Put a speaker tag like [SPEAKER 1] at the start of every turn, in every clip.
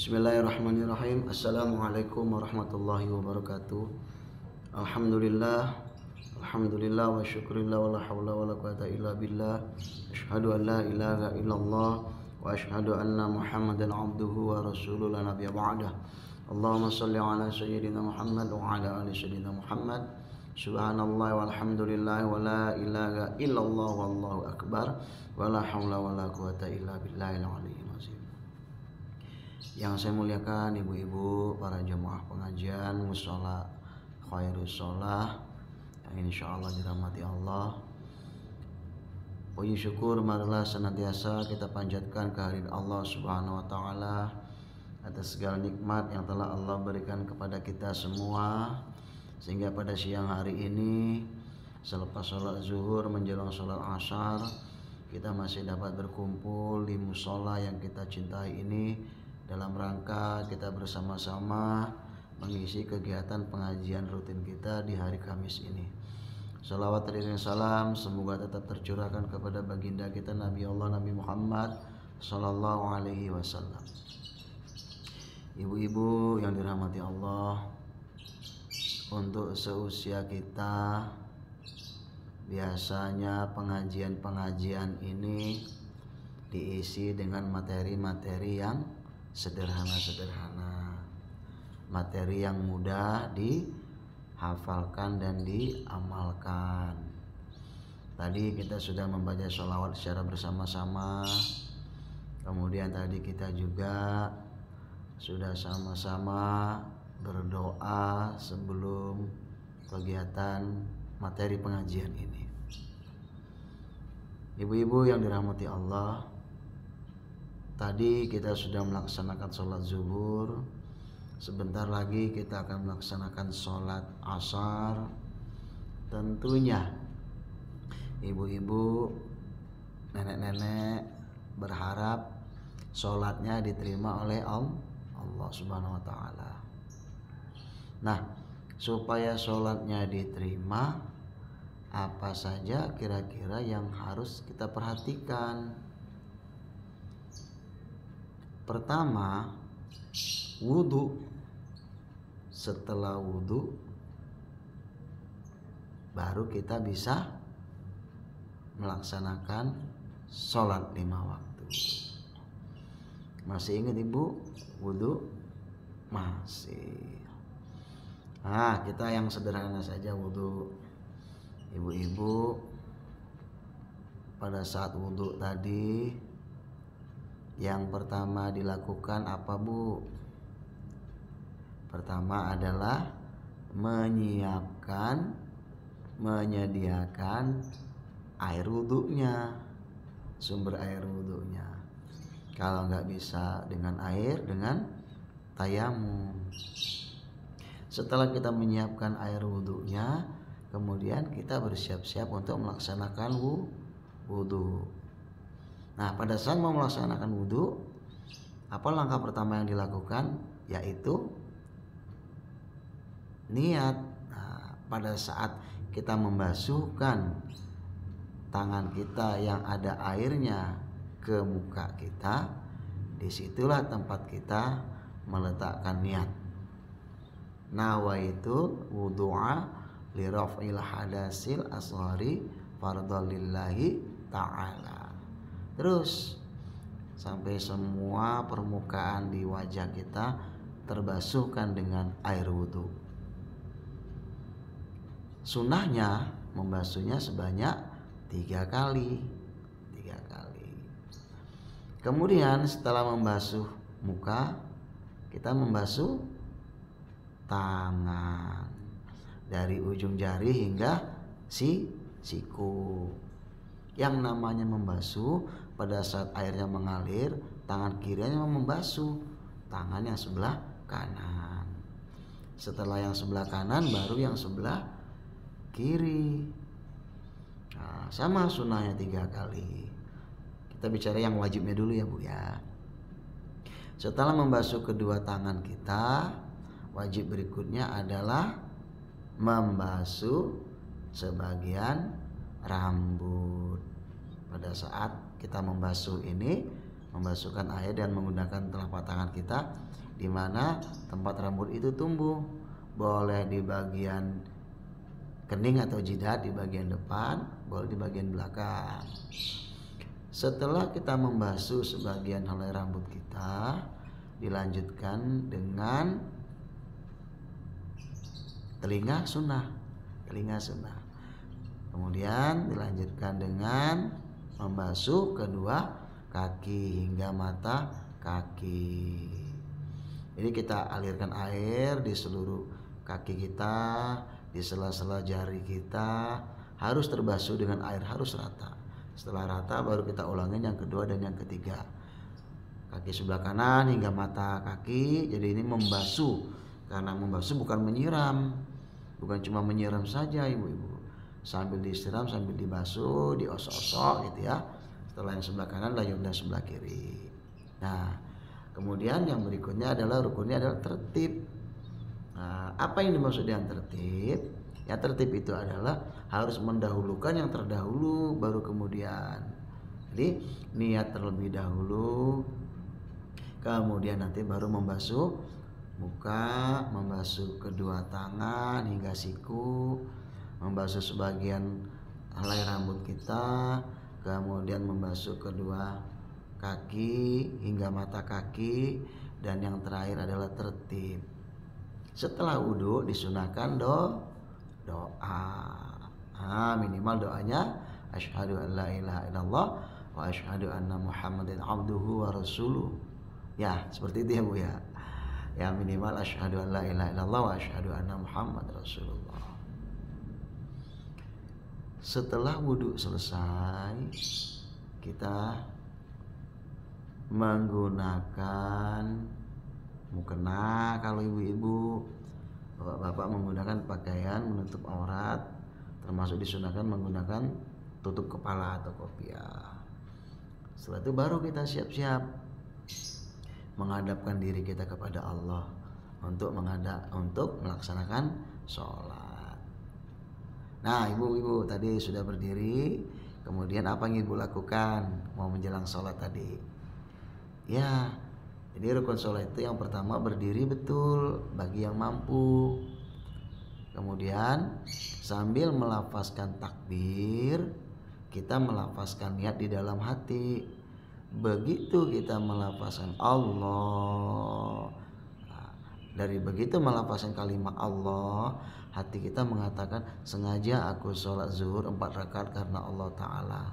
[SPEAKER 1] Bismillahirrahmanirrahim. Assalamualaikum warahmatullahi wabarakatuh. Alhamdulillah wa syukurillah wa la hawla wa la quwata illa billah. Asyhadu an la ilaha illallah wa asyhadu anna Muhammadan abduhu wa rasuluhu la nabiyya ba'dah. Allahumma shalli ala sayyidina Muhammad wa ala ali sayyidina Muhammad. Subhanallah walhamdulillah wa la ilaha illallah wallahu akbar wa la hawla wa la quwata illa billahil aliyyil azim. Yang saya muliakan ibu-ibu, para jemaah pengajian mushola Khairus Sholah yang insyaallah dirahmati Allah. Puji syukur marilah senantiasa kita panjatkan kehadirat Allah Subhanahu wa taala atas segala nikmat yang telah Allah berikan kepada kita semua, sehingga pada siang hari ini selepas sholat zuhur menjelang sholat asar kita masih dapat berkumpul di mushola yang kita cintai ini dalam rangka kita bersama-sama mengisi kegiatan pengajian rutin kita di hari Kamis ini. Salawat dan salam semoga tetap tercurahkan kepada baginda kita Nabi Allah Nabi Muhammad sallallahu alaihi wasallam. Ibu-ibu yang dirahmati Allah, untuk seusia kita biasanya pengajian-pengajian ini diisi dengan materi-materi yang sederhana-sederhana, materi yang mudah dihafalkan dan diamalkan. Tadi kita sudah membaca sholawat secara bersama-sama, kemudian tadi kita juga sudah sama-sama berdoa sebelum kegiatan materi pengajian ini. Ibu-ibu yang dirahmati Allah, tadi kita sudah melaksanakan sholat zuhur. Sebentar lagi kita akan melaksanakan sholat asar. Tentunya ibu-ibu, nenek-nenek berharap sholatnya diterima oleh Allah Subhanahu wa taala. Nah, supaya sholatnya diterima, apa saja kira-kira yang harus kita perhatikan? Pertama, wudu. Setelah wudu baru kita bisa melaksanakan sholat 5 waktu. Masih ingat ibu wudu? Masih. Nah, kita yang sederhana saja wudu. Ibu-ibu pada saat wudu tadi yang pertama dilakukan apa, Bu? Pertama adalah menyediakan air wudhunya, sumber air wudhunya. Kalau nggak bisa dengan air, dengan tayamum. Setelah kita menyiapkan air wudhunya, kemudian kita bersiap-siap untuk melaksanakan wudhu. Nah, pada saat mau melaksanakan wudhu, apa langkah pertama yang dilakukan? Yaitu niat. Nah, pada saat kita membasuhkan tangan kita yang ada airnya ke muka kita, disitulah tempat kita meletakkan niat. Nawaitu wudu'a li raf'il hadasil asghari fardhalillahi ta'ala. Terus sampai semua permukaan di wajah kita terbasuhkan dengan air wudhu. Sunnahnya membasuhnya sebanyak 3 kali. Kemudian setelah membasuh muka, kita membasuh tangan dari ujung jari hingga siku. Yang namanya membasuh, pada saat airnya mengalir, tangan kirinya membasuh tangan yang sebelah kanan. Setelah yang sebelah kanan, baru yang sebelah kiri. Nah, sama sunnahnya 3 kali. Kita bicara yang wajibnya dulu ya, Bu ya. Setelah membasuh kedua tangan kita, wajib berikutnya adalah membasuh sebagian rambut. Pada saat kita membasuh ini, membasuhkan air dan menggunakan telapak tangan kita di mana tempat rambut itu tumbuh. Boleh di bagian kening atau jidat di bagian depan, boleh di bagian belakang. Setelah kita membasuh sebagian helai rambut kita, dilanjutkan dengan telinga sunnah. Kemudian dilanjutkan dengan membasuh kedua kaki hingga mata kaki. Jadi kita alirkan air di seluruh kaki kita, di sela-sela jari kita, harus terbasuh dengan air, harus rata. Setelah rata baru kita ulangin yang kedua dan yang ketiga. Kaki sebelah kanan hingga mata kaki. Jadi ini membasuh. Karena membasuh bukan menyiram. Bukan cuma menyiram saja ibu-ibu. Sambil disiram, sambil dibasuh, diosok-osok gitu ya. Setelah yang sebelah kanan layung dan sebelah kiri. Nah, kemudian yang berikutnya adalah rukunnya adalah tertib. Nah, apa yang dimaksud dengan tertib? Ya, tertib itu adalah harus mendahulukan yang terdahulu baru kemudian. Jadi niat terlebih dahulu, kemudian nanti baru membasuh muka, membasuh kedua tangan hingga siku, membasuh sebagian helai rambut kita, kemudian membasuh kedua kaki hingga mata kaki, dan yang terakhir adalah tertib. Setelah wudhu disunahkan doa. Minimal doanya asyhadu an la ilaha illallah wa asyhadu anna muhammadan abduhu wa rasuluh. Ya, seperti itu ya Bu ya. Ya, minimal asyhadu an la ilaha illallah wa asyhadu anna muhammad rasulullah. Setelah wudhu selesai, kita menggunakan mukena. Kalau ibu-ibu, bapak-bapak menggunakan pakaian menutup aurat, termasuk disunahkan menggunakan tutup kepala atau kopiah. Setelah itu baru kita siap-siap menghadapkan diri kita kepada Allah untuk melaksanakan sholat. Nah, ibu-ibu tadi sudah berdiri, kemudian apa yang ibu lakukan mau menjelang sholat tadi? Ya, jadi rukun sholat itu yang pertama berdiri betul bagi yang mampu. Kemudian sambil melafazkan takbir, kita melafazkan niat di dalam hati. Begitu kita melafazkan Allah, dari begitu melafazkan kalimat Allah, hati kita mengatakan sengaja aku sholat zuhur 4 rakaat karena Allah Ta'ala.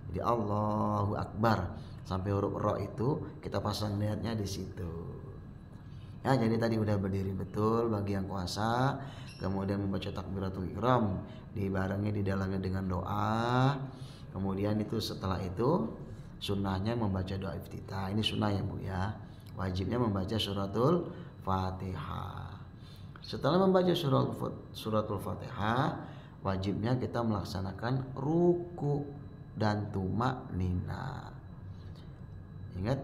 [SPEAKER 1] Jadi Allahu Akbar sampai huruf ro itu kita pasang niatnya di situ. Ya, jadi tadi udah berdiri betul bagi yang kuasa, kemudian membaca takbiratul ihram dibarengi di dalamnya dengan doa. Kemudian itu setelah itu sunnahnya membaca doa iftitah. Ini sunnah ya Bu ya. Wajibnya membaca suratul Fatihah. Setelah membaca suratul Fatihah, wajibnya kita melaksanakan ruku dan tumak nina. Ingat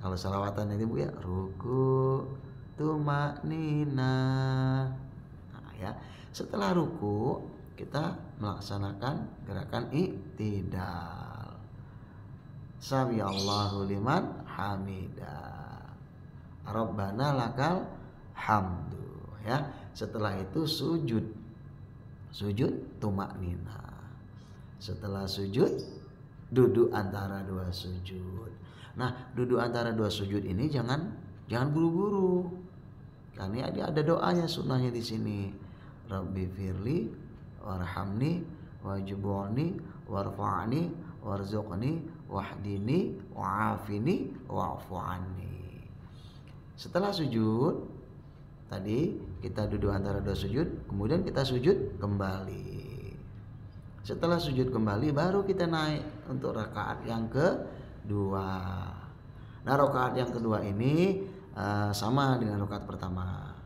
[SPEAKER 1] kalau salawatan itu Bu ya, ruku tumak nina. Nah, ya. Setelah ruku kita melaksanakan gerakan i'tidal. Sami Allahu liman hamidah. Rabbana lakal hamdu. Ya, setelah itu sujud tumak nina. Setelah sujud duduk antara dua sujud. Nah, duduk antara dua sujud ini jangan buru-buru. Karena ada doanya sunnahnya di sini. Rabbi firli warhamni wajburni warfa'ni warzuqni wahdini wa'afini wa'fu anni. Setelah sujud tadi kita duduk antara dua sujud, kemudian kita sujud kembali. Setelah sujud kembali baru kita naik untuk rakaat yang kedua. Nah, rakaat yang kedua ini sama dengan rakaat pertama.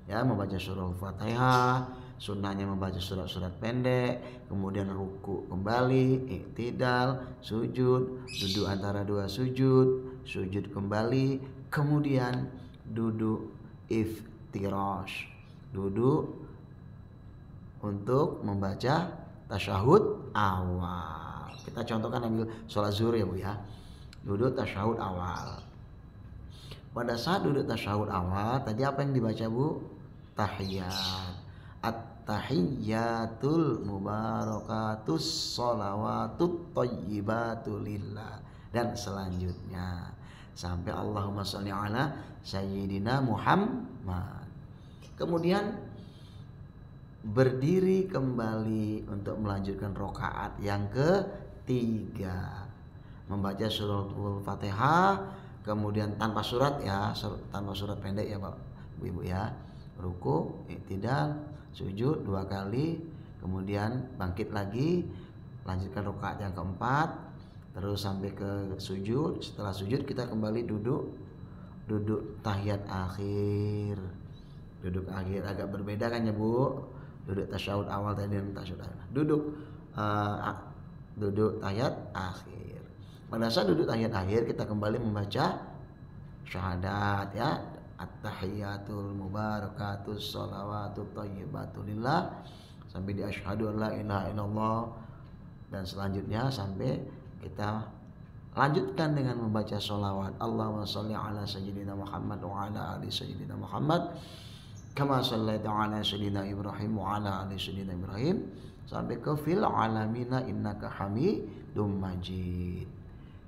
[SPEAKER 1] Ya, membaca surah Al-Fatihah, sunnahnya membaca surat-surat pendek, kemudian ruku kembali, i'tidal, sujud, duduk antara dua sujud, sujud kembali, kemudian duduk iftirash, duduk untuk membaca tasyahud awal. Kita contohkan ambil sholat zuhur ya Bu ya. duduk tasyahud awal. Pada saat duduk tasyahud awal, tadi apa yang dibaca Bu? Tahiyat. At-tahiyyatul mubarakatus sholawatut thayyibatu lillah. Dan selanjutnya sampai Allahumma sholli ala sayyidina Muhammad. Kemudian berdiri kembali untuk melanjutkan rakaat yang ketiga, membaca suratul Fatihah, kemudian tanpa surat ya, tanpa surat pendek ya Pak Ibu ya, ruku, i'tidal, sujud 2 kali, kemudian bangkit lagi, lanjutkan rakaat yang keempat, terus sampai ke sujud. Setelah sujud kita kembali duduk tahiyat akhir, duduk akhir agak berbeda kan ya Bu, duduk tasyahud awal tadi dan tasyahud akhir, duduk tahiyat akhir. Pada saat duduk tahiyat akhir kita kembali membaca syahadat ya, at-tahiyyatul mubarakatus sholawatut thayyibatu lillah sampai di asyhadu an la ilaha illallah, dan selanjutnya sampai kita lanjutkan dengan membaca sholawat Allahumma sholli ala sayyidina Muhammad wa ala ali sayyidina Muhammad kama shallaita ala sayyidina Ibrahim wa ala ali sayyidina Ibrahim sampai ke fil alamina innaka hamidum majid.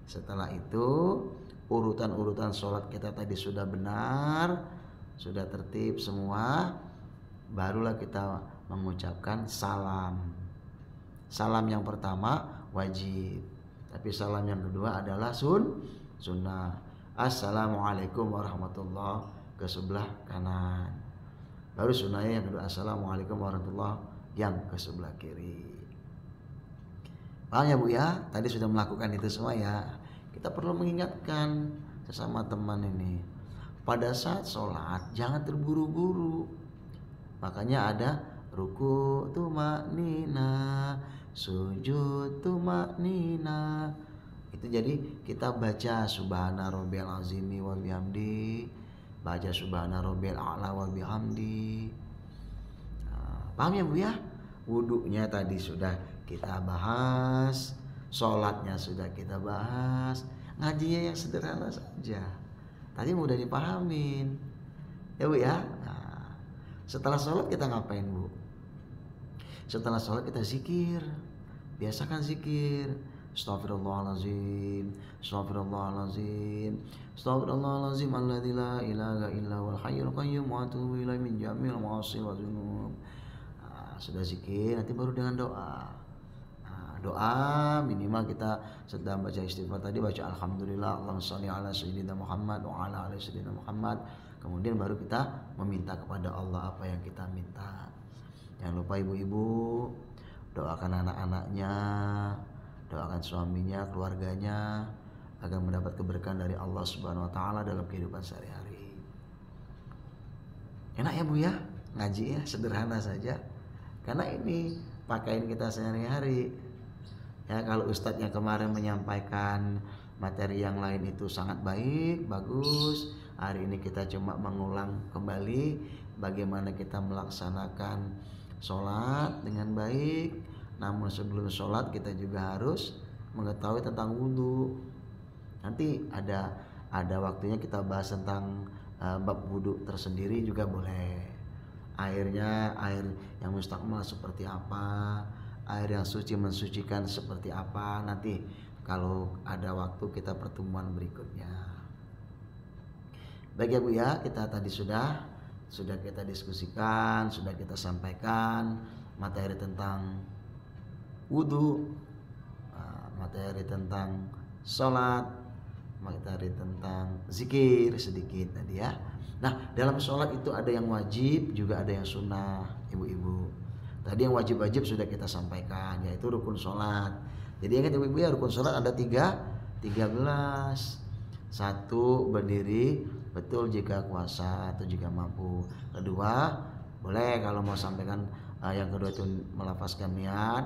[SPEAKER 1] Setelah itu urutan-urutan sholat kita tadi sudah benar, sudah tertib semua, barulah kita mengucapkan salam. Salam yang pertama wajib, tapi salam yang kedua adalah sunnah. Assalamualaikum warahmatullahi ke sebelah kanan. Baru sunnahnya yang kedua assalamualaikum warahmatullahi yang ke sebelah kiri. Paham ya Bu ya? Tadi sudah melakukan itu semua ya. Kita perlu mengingatkan sesama teman ini. Pada saat sholat jangan terburu-buru. Makanya ada ruku tumaknina, sujud tumaknina. Itu jadi kita baca subhana rabbiyal azimi wa bihamdi, baca subhana rabbiyal a'la wa bihamdi. Paham ya Bu ya? Wudunya tadi sudah kita bahas, sholatnya sudah kita bahas, ngajinya yang sederhana saja. Tadi mudah dipahamin, ya Bu ya. Nah, setelah sholat kita ngapain Bu? Setelah sholat kita zikir, biasakan zikir. Astaghfirullahalazim, astaghfirullahalazim, astaghfirullahalazim alladzi la ilaha illa huwal hayyul qayyum wa atubu ilaihi min jami'il ma'asi wa dzunub. Sudah zikir, nanti baru dengan doa. Doa minimal kita sedang baca istighfar tadi, baca alhamdulillah Allahumma sholli ala sayyidina Muhammad wa ala ali sayyidina Muhammad. Kemudian baru kita meminta kepada Allah apa yang kita minta. Jangan lupa ibu-ibu doakan anak-anaknya, doakan suaminya, keluarganya agar mendapat keberkahan dari Allah Subhanahu wa taala dalam kehidupan sehari-hari. Enak ya Bu ya, ngaji ya, sederhana saja. Karena ini pakaian kita sehari-hari. Ya, kalau ustadz yang kemarin menyampaikan materi yang lain itu sangat baik, bagus. Hari ini kita cuma mengulang kembali bagaimana kita melaksanakan sholat dengan baik. Namun sebelum sholat kita juga harus mengetahui tentang wudhu. Nanti ada waktunya kita bahas tentang bab wudhu tersendiri juga boleh. Airnya, air yang mustakmal seperti apa, air yang suci mensucikan seperti apa, nanti kalau ada waktu kita pertemuan berikutnya. Baik ya Bu ya, kita tadi sudah kita diskusikan, sudah kita sampaikan materi tentang wudhu, materi tentang sholat, materi tentang zikir sedikit tadi ya. Nah, dalam sholat itu ada yang wajib, juga ada yang sunnah, ibu-ibu. Tadi yang wajib-wajib sudah kita sampaikan, yaitu rukun sholat. Jadi ingat ibu-ibu ya, rukun sholat ada 13. 1, berdiri betul jika kuasa atau jika mampu. Kedua, boleh kalau mau sampaikan yang kedua itu melafazkan niat.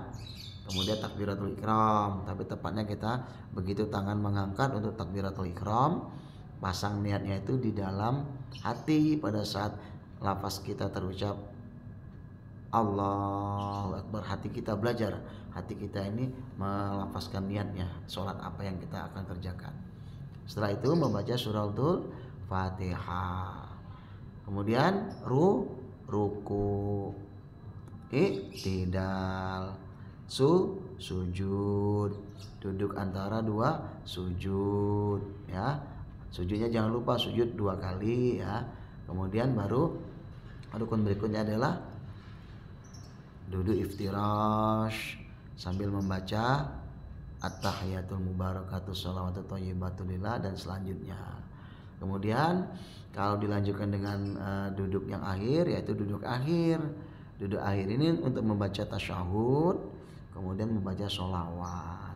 [SPEAKER 1] Kemudian takbiratul ikram, tapi tepatnya kita begitu tangan mengangkat untuk takbiratul ikram, pasang niatnya itu di dalam hati pada saat lafaz kita terucap Allahu Akbar. Hati kita belajar, hati kita ini melafazkan niatnya sholat apa yang kita akan kerjakan. Setelah itu membaca suratul Fatihah. Kemudian ruku, i'tidal, sujud, duduk antara dua sujud ya. Sujudnya jangan lupa sujud 2 kali ya. Kemudian baru rukun berikutnya adalah duduk iftirash sambil membaca at-tahiyatul mubarakatuh sholawatu thayyibatu lillah dan selanjutnya. Kemudian kalau dilanjutkan dengan duduk yang akhir, yaitu duduk akhir. Duduk akhir ini untuk membaca tasyahud, kemudian membaca sholawat.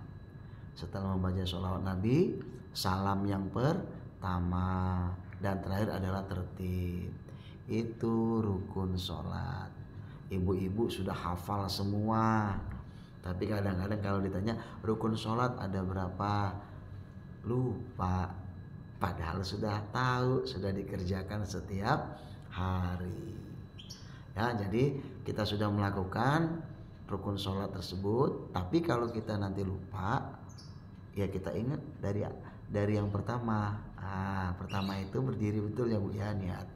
[SPEAKER 1] Setelah membaca sholawat Nabi, salam yang pertama, dan terakhir adalah tertib. Itu rukun sholat. Ibu-ibu sudah hafal semua. Tapi kadang-kadang kalau ditanya rukun sholat ada berapa, lupa. Padahal sudah tahu, sudah dikerjakan setiap hari. Ya, jadi kita sudah melakukan rukun sholat tersebut. Tapi kalau kita nanti lupa, ya kita ingat dari yang pertama. Pertama itu berdiri betul ya Bu ya, niat.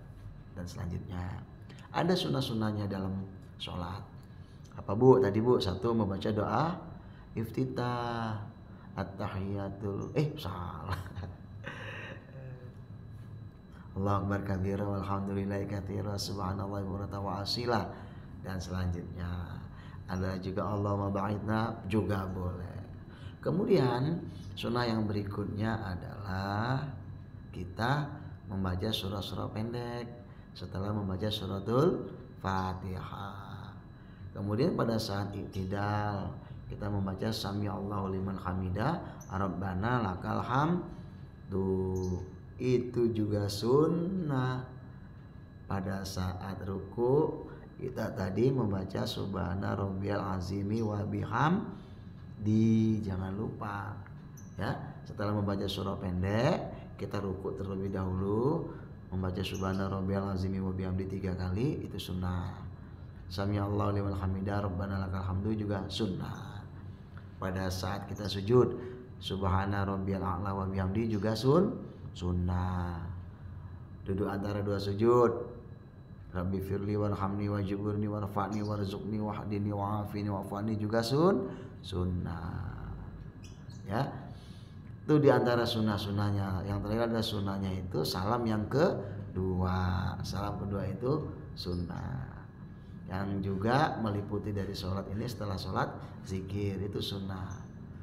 [SPEAKER 1] Dan selanjutnya ada sunnah-sunnahnya dalam sholat. Apa Bu? Tadi Bu, 1 membaca doa iftitah, at-tahiyatul salah. Allahu akbar kabira walhamdulillahi katsira subhanallahi wa asila, dan selanjutnya ada juga Allahumma ba'idna juga boleh. Kemudian sunnah yang berikutnya adalah kita membaca surah-surah pendek setelah membaca suratul Fatihah. Kemudian pada saat i'tidal kita membaca sami'allahu liman hamidah rabbana lakal hamdu. Itu juga sunnah. Pada saat ruku kita tadi membaca subhana rabbiyal azimi wa bihamdi, jangan lupa ya. Setelah membaca surah pendek kita ruku terlebih dahulu, membaca subhana rabbiyal azimi wa bihamdi 3 kali, itu sunnah. Sami'allahu liman hamidah rabbana lakal hamdu juga sunnah. Pada saat kita sujud subhana rabbiyal a'la wa bihamdi juga sunnah. Duduk antara 2 sujud rabbi firli warhamni wajburni warfa'ni warzuqni wahdini wa'afini wa'afani juga sunnah ya. Itu di antara sunnah-sunnahnya. Yang terakhir ada sunnahnya itu salam yang kedua. Salam kedua itu sunnah, yang juga meliputi dari sholat ini. Setelah sholat zikir itu sunnah.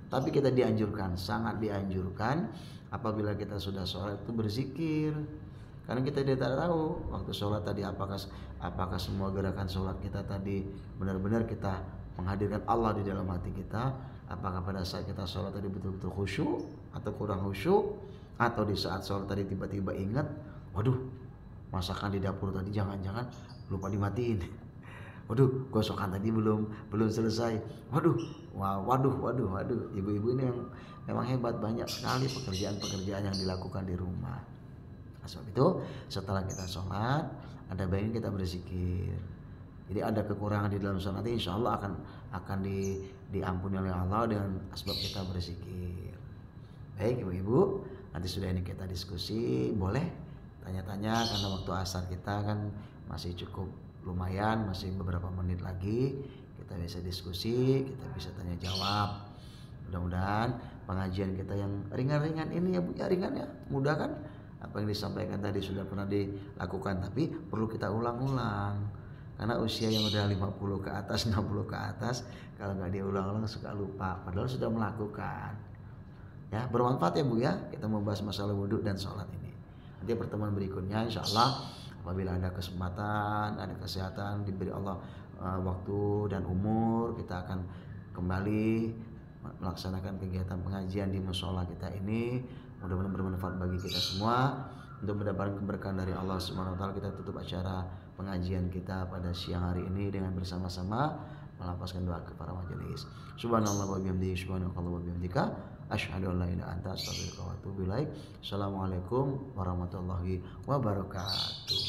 [SPEAKER 1] Tapi kita dianjurkan, sangat dianjurkan apabila kita sudah sholat itu berzikir. Karena kita tidak tahu waktu sholat tadi apakah semua gerakan sholat kita tadi benar-benar kita menghadirkan Allah di dalam hati kita. Apakah pada saat kita sholat tadi betul-betul khusyuk atau kurang khusyuk, atau di saat sholat tadi tiba-tiba ingat, waduh masakan di dapur tadi jangan-jangan lupa dimatiin. Waduh, gosokan tadi belum selesai. Waduh. Ibu-ibu ini yang memang hebat, banyak sekali pekerjaan-pekerjaan yang dilakukan di rumah. Sebab itu setelah kita sholat, ada baiknya kita berzikir. Jadi ada kekurangan di dalam sholat, insya Allah akan diampuni oleh Allah dengan sebab kita berzikir. Baik ibu-ibu, nanti sudah ini kita diskusi. Boleh tanya-tanya karena waktu asar kita kan masih cukup lumayan, masih beberapa menit lagi kita bisa diskusi, kita bisa tanya jawab. Mudah-mudahan pengajian kita yang ringan-ringan ini ya Bu, ya ringan ya, mudah kan? Apa yang disampaikan tadi sudah pernah dilakukan, tapi perlu kita ulang-ulang. Karena usia yang udah 50 ke atas, 60 ke atas, kalau nggak diulang-ulang suka lupa, padahal sudah melakukan. Ya, bermanfaat ya Bu ya, kita membahas masalah wudhu dan sholat ini. Nanti pertemuan berikutnya insya Allah apabila ada kesempatan, ada kesehatan, diberi Allah waktu dan umur, kita akan kembali melaksanakan kegiatan pengajian di mushola kita ini. Mudah-mudahan bermanfaat bagi kita semua. Untuk mendapatkan keberkahan dari Allah Subhanahu wa taala, kita tutup acara pengajian kita pada siang hari ini dengan bersama-sama melafazkan doa kepada majelis. Subhanallah wa bihamdihi, subhanallahi wa bihamdika, asyhadu an la ilaha illa anta, astaghfiruka wa atubu ilaik. Assalamualaikum warahmatullahi wabarakatuh.